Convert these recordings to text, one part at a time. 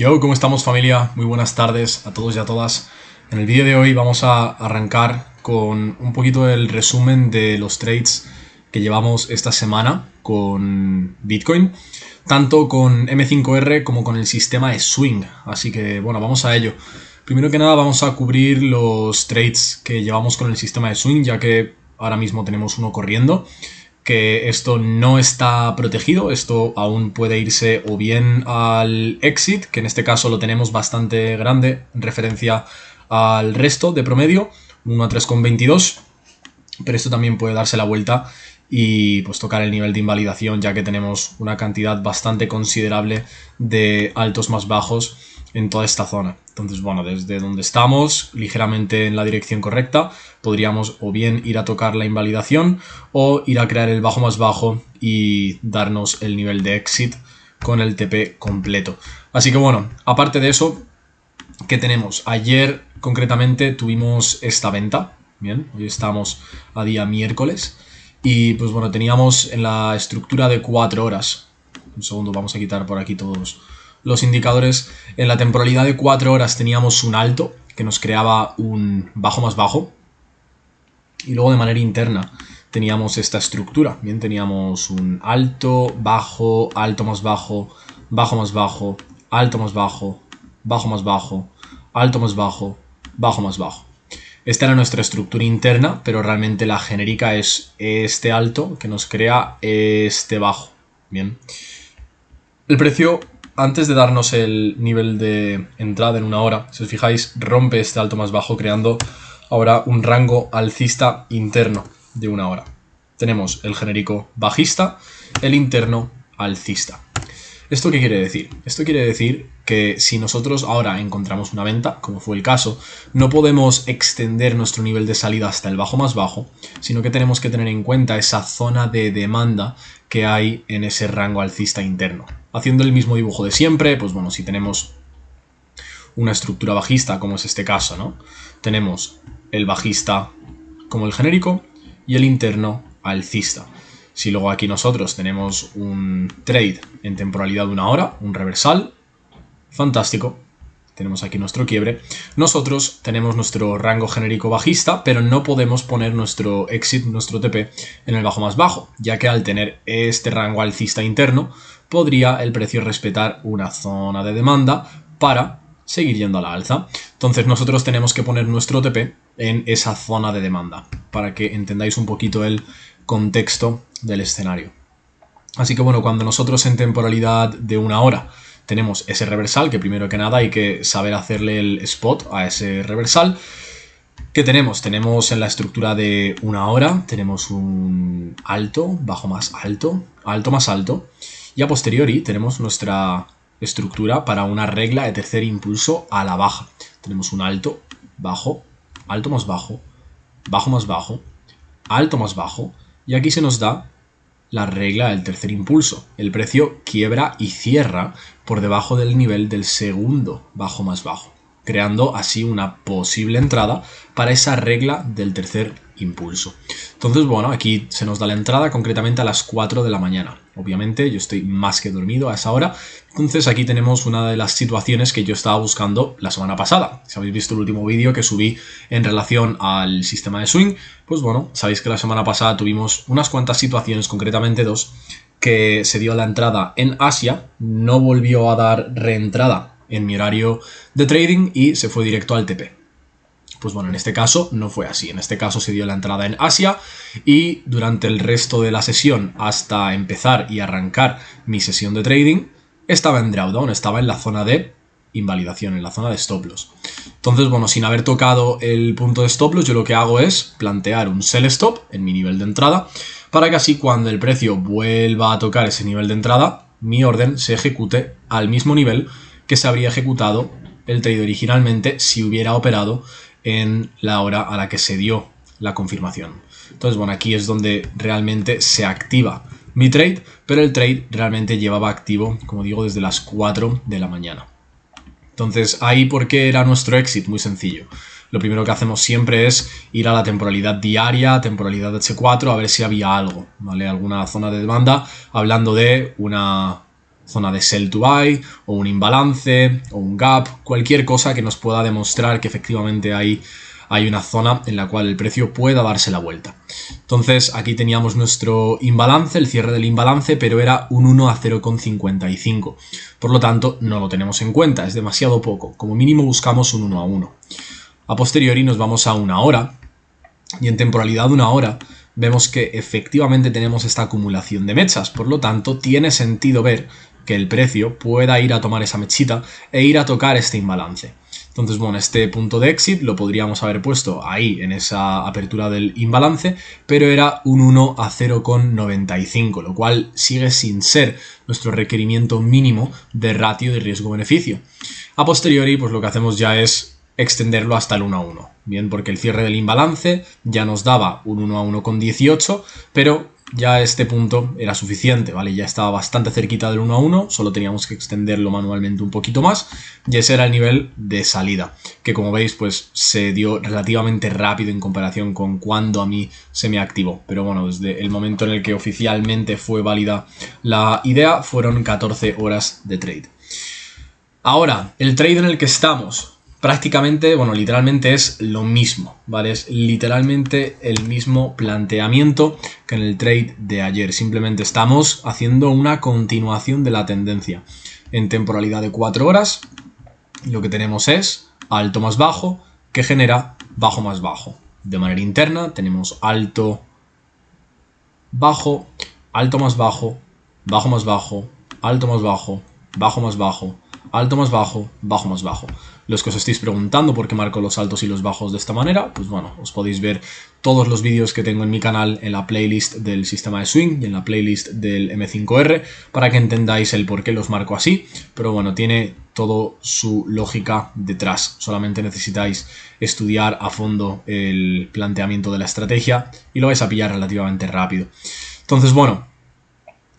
Yo, ¿cómo estamos, familia? Muy buenas tardes a todos y a todas. En el vídeo de hoy vamos a arrancar con un poquito el resumen de los trades que llevamos esta semana con Bitcoin, tanto con M5R como con el sistema de Swing. Así que, bueno, vamos a ello. Primero que nada vamos a cubrir los trades que llevamos con el sistema de Swing, ya que ahora mismo tenemos uno corriendo. Que esto no está protegido, esto aún puede irse o bien al exit, que en este caso lo tenemos bastante grande en referencia al resto de promedio, 1 a 3,22, pero esto también puede darse la vuelta y pues tocar el nivel de invalidación, ya que tenemos una cantidad bastante considerable de altos más bajos en toda esta zona. Entonces, bueno, desde donde estamos, ligeramente en la dirección correcta, podríamos o bien ir a tocar la invalidación o ir a crear el bajo más bajo y darnos el nivel de exit con el TP completo. Así que bueno, aparte de eso, ¿qué tenemos? Ayer concretamente tuvimos esta venta. Bien, hoy estamos a día miércoles. Y pues bueno, teníamos en la estructura de 4 horas. Un segundo, vamos a quitar por aquí todos los indicadores. En la temporalidad de 4 horas teníamos un alto que nos creaba un bajo más bajo. Y luego de manera interna teníamos esta estructura. Bien, teníamos un alto, bajo, alto más bajo, bajo más bajo, alto más bajo, bajo más bajo, alto más bajo, bajo más bajo. Esta era nuestra estructura interna, pero realmente la genérica es este alto que nos crea este bajo. Bien. El precio, antes de darnos el nivel de entrada en una hora, si os fijáis, rompe este alto más bajo creando ahora un rango alcista interno de una hora. Tenemos el genérico bajista, el interno alcista. ¿Esto qué quiere decir? Esto quiere decir que si nosotros ahora encontramos una venta, como fue el caso, no podemos extender nuestro nivel de salida hasta el bajo más bajo, sino que tenemos que tener en cuenta esa zona de demanda que hay en ese rango alcista interno. Haciendo el mismo dibujo de siempre, pues bueno, si tenemos una estructura bajista, como es este caso, ¿no? Tenemos el bajista como el genérico y el interno alcista. Si luego aquí nosotros tenemos un trade en temporalidad de una hora, un reversal, fantástico, tenemos aquí nuestro quiebre. Nosotros tenemos nuestro rango genérico bajista, pero no podemos poner nuestro exit, nuestro TP, en el bajo más bajo, ya que al tener este rango alcista interno, podría el precio respetar una zona de demanda para seguir yendo a la alza. Entonces nosotros tenemos que poner nuestro TP en esa zona de demanda, para que entendáis un poquito el contexto del escenario. Así que bueno, cuando nosotros en temporalidad de una hora tenemos ese reversal, que primero que nada hay que saber hacerle el spot a ese reversal. ¿Qué tenemos? Tenemos en la estructura de una hora, tenemos un alto, bajo más alto, alto más alto, y a posteriori tenemos nuestra estructura para una regla de tercer impulso a la baja. Tenemos un alto, bajo, alto más bajo, bajo más bajo, alto más bajo, y aquí se nos da la regla del tercer impulso. El precio quiebra y cierra por debajo del nivel del segundo bajo más bajo, creando así una posible entrada para esa regla del tercer impulso. Entonces, bueno, aquí se nos da la entrada concretamente a las 4 de la mañana. Obviamente yo estoy más que dormido a esa hora. Entonces aquí tenemos una de las situaciones que yo estaba buscando la semana pasada. Si habéis visto el último vídeo que subí en relación al sistema de swing, pues bueno, sabéis que la semana pasada tuvimos unas cuantas situaciones, concretamente 2, que se dio la entrada en Asia, no volvió a dar reentrada en mi horario de trading y se fue directo al TP. Pues bueno, en este caso no fue así. En este caso se dio la entrada en Asia y durante el resto de la sesión, hasta empezar y arrancar mi sesión de trading, estaba en drawdown, estaba en la zona de invalidación, en la zona de stop loss. Entonces, bueno, sin haber tocado el punto de stop loss, yo lo que hago es plantear un sell stop en mi nivel de entrada para que así cuando el precio vuelva a tocar ese nivel de entrada, mi orden se ejecute al mismo nivel que se habría ejecutado el trade originalmente si hubiera operado en la hora a la que se dio la confirmación. Entonces, bueno, aquí es donde realmente se activa mi trade, pero el trade realmente llevaba activo, como digo, desde las 4 de la mañana. Entonces, ahí, ¿por qué era nuestro exit? Muy sencillo. Lo primero que hacemos siempre es ir a la temporalidad diaria, temporalidad H4, a ver si había algo, ¿vale? Alguna zona de demanda, hablando de una zona de sell to buy, o un imbalance, o un gap, cualquier cosa que nos pueda demostrar que efectivamente hay una zona en la cual el precio pueda darse la vuelta. Entonces aquí teníamos nuestro imbalance, el cierre del imbalance, pero era un 1 a 0,55. Por lo tanto, no lo tenemos en cuenta, es demasiado poco. Como mínimo buscamos un 1 a 1. A posteriori nos vamos a una hora, y en temporalidad de una hora vemos que efectivamente tenemos esta acumulación de mechas. Por lo tanto, tiene sentido ver que el precio pueda ir a tomar esa mechita e ir a tocar este imbalance. Entonces, bueno, este punto de exit lo podríamos haber puesto ahí en esa apertura del imbalance, pero era un 1 a 0,95, lo cual sigue sin ser nuestro requerimiento mínimo de ratio de riesgo-beneficio. A posteriori, pues lo que hacemos ya es extenderlo hasta el 1 a 1. Bien, porque el cierre del imbalance ya nos daba un 1 a 1,18, pero ya este punto era suficiente, ¿vale? Ya estaba bastante cerquita del 1 a 1, solo teníamos que extenderlo manualmente un poquito más, y ese era el nivel de salida, que como veis, pues se dio relativamente rápido en comparación con cuando a mí se me activó. Pero bueno, desde el momento en el que oficialmente fue válida la idea, fueron 14 horas de trade. Ahora, el trade en el que estamos, prácticamente, bueno, literalmente es lo mismo, ¿vale? Es literalmente el mismo planteamiento que en el trade de ayer. Simplemente estamos haciendo una continuación de la tendencia. En temporalidad de 4 horas, lo que tenemos es alto más bajo, que genera bajo más bajo. De manera interna tenemos alto, bajo, alto más bajo, bajo más bajo, alto más bajo, bajo más bajo, alto más bajo, bajo más bajo. Los que os estéis preguntando por qué marco los altos y los bajos de esta manera, pues bueno, os podéis ver todos los vídeos que tengo en mi canal en la playlist del sistema de swing y en la playlist del M5R para que entendáis el por qué los marco así, pero bueno, tiene todo su lógica detrás. Solamente necesitáis estudiar a fondo el planteamiento de la estrategia y lo vais a pillar relativamente rápido. Entonces, bueno,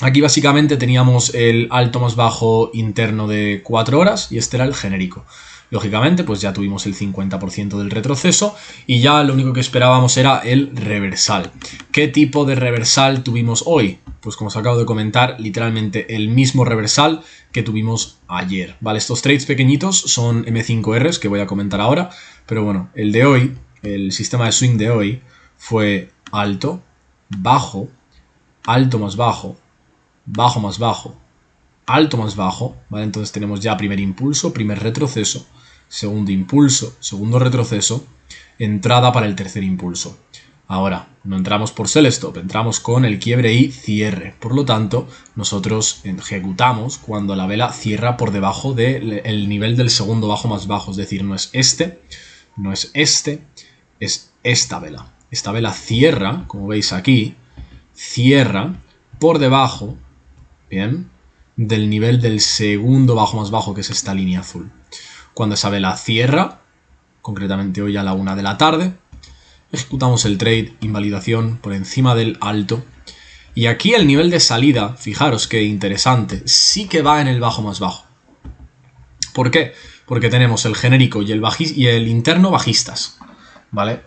aquí básicamente teníamos el alto más bajo interno de 4 horas y este era el genérico. Lógicamente, pues ya tuvimos el 50% del retroceso y ya lo único que esperábamos era el reversal. ¿Qué tipo de reversal tuvimos hoy? Pues como os acabo de comentar, literalmente el mismo reversal que tuvimos ayer, ¿vale? Estos trades pequeñitos son M5Rs que voy a comentar ahora, pero bueno, el de hoy, el sistema de swing de hoy fue alto, bajo, alto más bajo, bajo más bajo, alto más bajo, ¿vale? Entonces tenemos ya primer impulso, primer retroceso, segundo impulso, segundo retroceso, entrada para el tercer impulso. Ahora, no entramos por sell stop, entramos con el quiebre y cierre. Por lo tanto, nosotros ejecutamos cuando la vela cierra por debajo del nivel del segundo bajo más bajo. Es decir, no es este, no es este, es esta vela. Esta vela cierra, como veis aquí, cierra por debajo, bien, del nivel del segundo bajo más bajo, que es esta línea azul. Cuando esa vela cierra, concretamente hoy a la 1 de la tarde, ejecutamos el trade, invalidación por encima del alto. Y aquí el nivel de salida, fijaros qué interesante, sí que va en el bajo más bajo. ¿Por qué? Porque tenemos el genérico y el interno bajistas, ¿vale?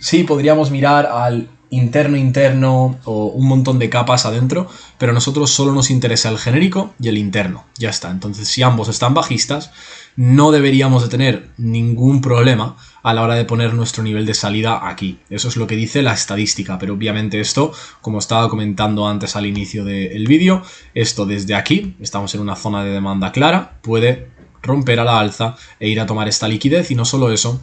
Sí, podríamos mirar al interno o un montón de capas adentro, pero a nosotros solo nos interesa el genérico y el interno, ya está. Entonces, si ambos están bajistas, no deberíamos de tener ningún problema a la hora de poner nuestro nivel de salida aquí. Eso es lo que dice la estadística, pero obviamente esto, como estaba comentando antes al inicio del vídeo, esto desde aquí, estamos en una zona de demanda clara, puede romper a la alza e ir a tomar esta liquidez, y no solo eso,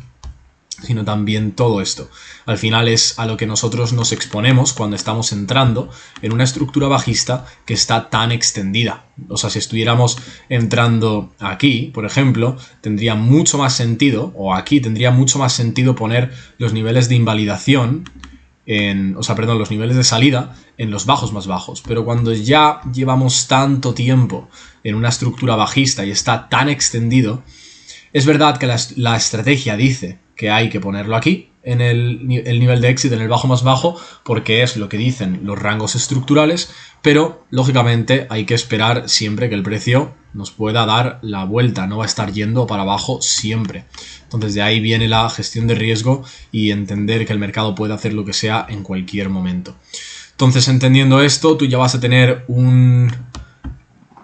sino también todo esto. Al final es a lo que nosotros nos exponemos cuando estamos entrando en una estructura bajista que está tan extendida. O sea, si estuviéramos entrando aquí, por ejemplo, tendría mucho más sentido, o aquí tendría mucho más sentido poner los niveles de invalidación, los niveles de salida en los bajos más bajos. Pero cuando ya llevamos tanto tiempo en una estructura bajista y está tan extendido, es verdad que la estrategia dice que hay que ponerlo aquí, en el nivel de exit, en el bajo más bajo, porque es lo que dicen los rangos estructurales, pero lógicamente hay que esperar siempre que el precio nos pueda dar la vuelta, no va a estar yendo para abajo siempre. Entonces de ahí viene la gestión de riesgo y entender que el mercado puede hacer lo que sea en cualquier momento. Entonces, entendiendo esto, tú ya vas a tener un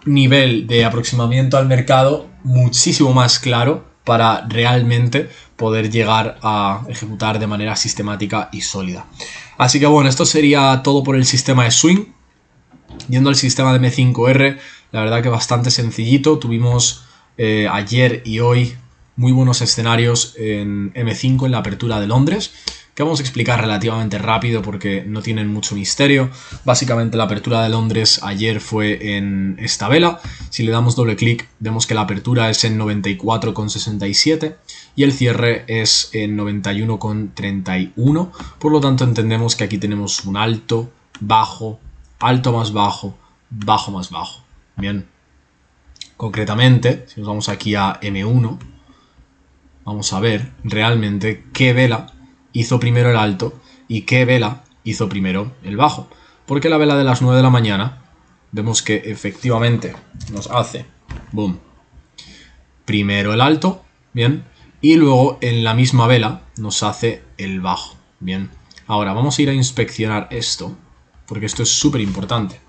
nivel de aproximamiento al mercado muchísimo más claro para realmente poder llegar a ejecutar de manera sistemática y sólida. Así que bueno, esto sería todo por el sistema de swing. Yendo al sistema de M5R, la verdad que bastante sencillito. Tuvimos ayer y hoy muy buenos escenarios en M5 en la apertura de Londres, que vamos a explicar relativamente rápido porque no tienen mucho misterio. Básicamente la apertura de Londres ayer fue en esta vela. Si le damos doble clic vemos que la apertura es en 94,67 y el cierre es en 91,31. Por lo tanto entendemos que aquí tenemos un alto, bajo, alto más bajo, bajo más bajo. Bien. Concretamente, si nos vamos aquí a M1, vamos a ver realmente qué vela hizo primero el alto y qué vela hizo primero el bajo. Porque la vela de las 9 de la mañana vemos que efectivamente nos hace, boom, primero el alto, bien, y luego en la misma vela nos hace el bajo, bien. Ahora vamos a ir a inspeccionar esto, porque esto es súper importante.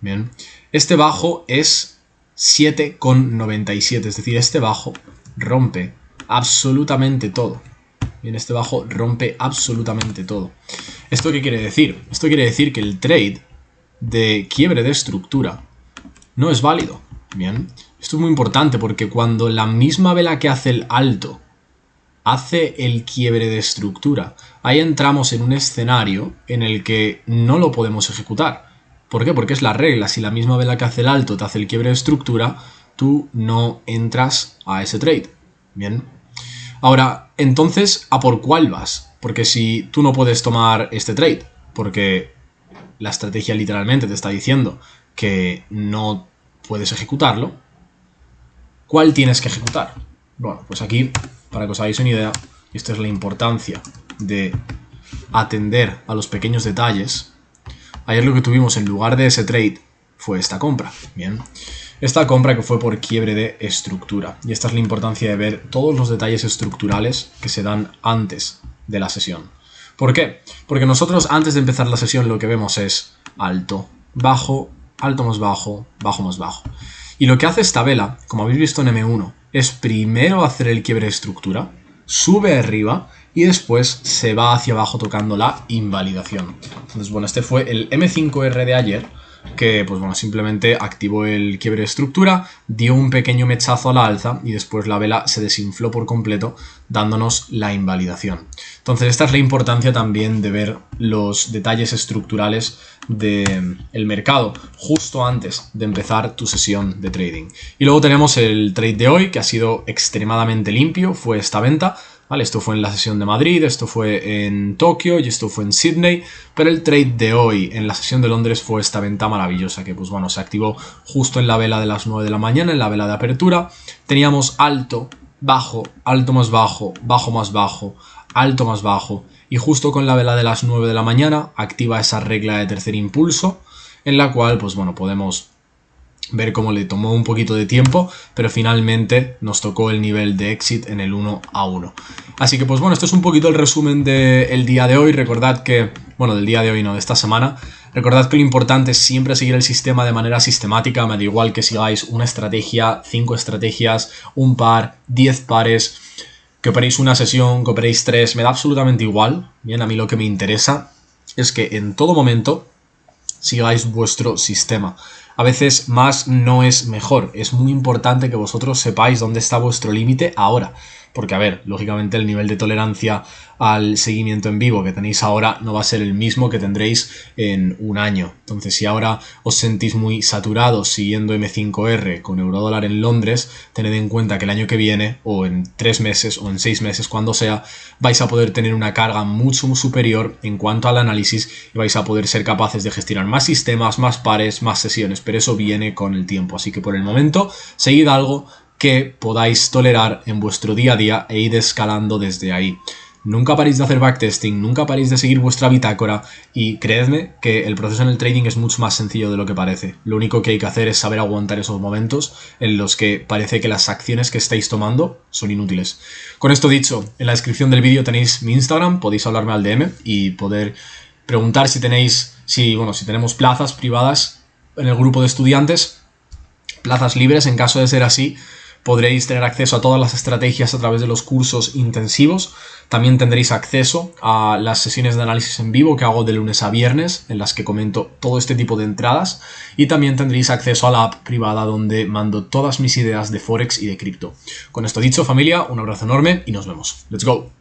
Bien, este bajo es 7,97, es decir, este bajo rompe absolutamente todo. Bien, este bajo rompe absolutamente todo. ¿Esto qué quiere decir? Esto quiere decir que el trade de quiebre de estructura no es válido. Bien, esto es muy importante porque cuando la misma vela que hace el alto hace el quiebre de estructura, ahí entramos en un escenario en el que no lo podemos ejecutar. ¿Por qué? Porque es la regla. Si la misma vela que hace el alto te hace el quiebre de estructura, tú no entras a ese trade. Bien. Ahora, entonces, ¿a por cuál vas? Porque si tú no puedes tomar este trade, porque la estrategia literalmente te está diciendo que no puedes ejecutarlo, ¿cuál tienes que ejecutar? Bueno, pues aquí, para que os hagáis una idea, y esta es la importancia de atender a los pequeños detalles, ayer lo que tuvimos en lugar de ese trade fue esta compra, bien. Esta compra que fue por quiebre de estructura. Y esta es la importancia de ver todos los detalles estructurales que se dan antes de la sesión. ¿Por qué? Porque nosotros antes de empezar la sesión lo que vemos es alto, bajo, alto más bajo, bajo más bajo. Y lo que hace esta vela, como habéis visto en M1, es primero hacer el quiebre de estructura, sube arriba y después se va hacia abajo tocando la invalidación. Entonces, bueno, este fue el M5R de ayer, que pues bueno, simplemente activó el quiebre de estructura, dio un pequeño mechazo a la alza y después la vela se desinfló por completo dándonos la invalidación. Entonces esta es la importancia también de ver los detalles estructurales del mercado justo antes de empezar tu sesión de trading. Y luego tenemos el trade de hoy, que ha sido extremadamente limpio, fue esta venta. ¿Vale? Esto fue en la sesión de Madrid, esto fue en Tokio y esto fue en Sydney, pero el trade de hoy en la sesión de Londres fue esta venta maravillosa que pues bueno, se activó justo en la vela de las 9 de la mañana, en la vela de apertura. Teníamos alto, bajo, alto más bajo, bajo más bajo, alto más bajo y justo con la vela de las 9 de la mañana activa esa regla de tercer impulso en la cual pues bueno, podemos ver cómo le tomó un poquito de tiempo, pero finalmente nos tocó el nivel de exit en el 1 a 1. Así que pues bueno, esto es un poquito el resumen del día de hoy. Recordad que, bueno, del día de hoy no, de esta semana. Recordad que lo importante es siempre seguir el sistema de manera sistemática. Me da igual que sigáis una estrategia, 5 estrategias, un par, 10 pares, que operéis una sesión, que operéis 3, me da absolutamente igual. Bien, a mí lo que me interesa es que en todo momento sigáis vuestro sistema. A veces más no es mejor. Es muy importante que vosotros sepáis dónde está vuestro límite ahora. Porque, a ver, lógicamente el nivel de tolerancia al seguimiento en vivo que tenéis ahora no va a ser el mismo que tendréis en un año. Entonces, si ahora os sentís muy saturados siguiendo M5R con eurodólar en Londres, tened en cuenta que el año que viene, o en 3 meses, o en 6 meses, cuando sea, vais a poder tener una carga mucho superior en cuanto al análisis y vais a poder ser capaces de gestionar más sistemas, más pares, más sesiones. Pero eso viene con el tiempo. Así que por el momento, seguid algo que podáis tolerar en vuestro día a día e ir escalando desde ahí. Nunca paréis de hacer backtesting, nunca paréis de seguir vuestra bitácora y creedme que el proceso en el trading es mucho más sencillo de lo que parece. Lo único que hay que hacer es saber aguantar esos momentos en los que parece que las acciones que estáis tomando son inútiles. Con esto dicho, en la descripción del vídeo tenéis mi Instagram, podéis hablarme al DM y poder preguntar si tenemos plazas privadas en el grupo de estudiantes plazas libres. En caso de ser así, podréis tener acceso a todas las estrategias a través de los cursos intensivos. También tendréis acceso a las sesiones de análisis en vivo que hago de lunes a viernes, en las que comento todo este tipo de entradas. Y también tendréis acceso a la app privada donde mando todas mis ideas de Forex y de cripto. Con esto dicho, familia, un abrazo enorme y nos vemos. ¡Let's go!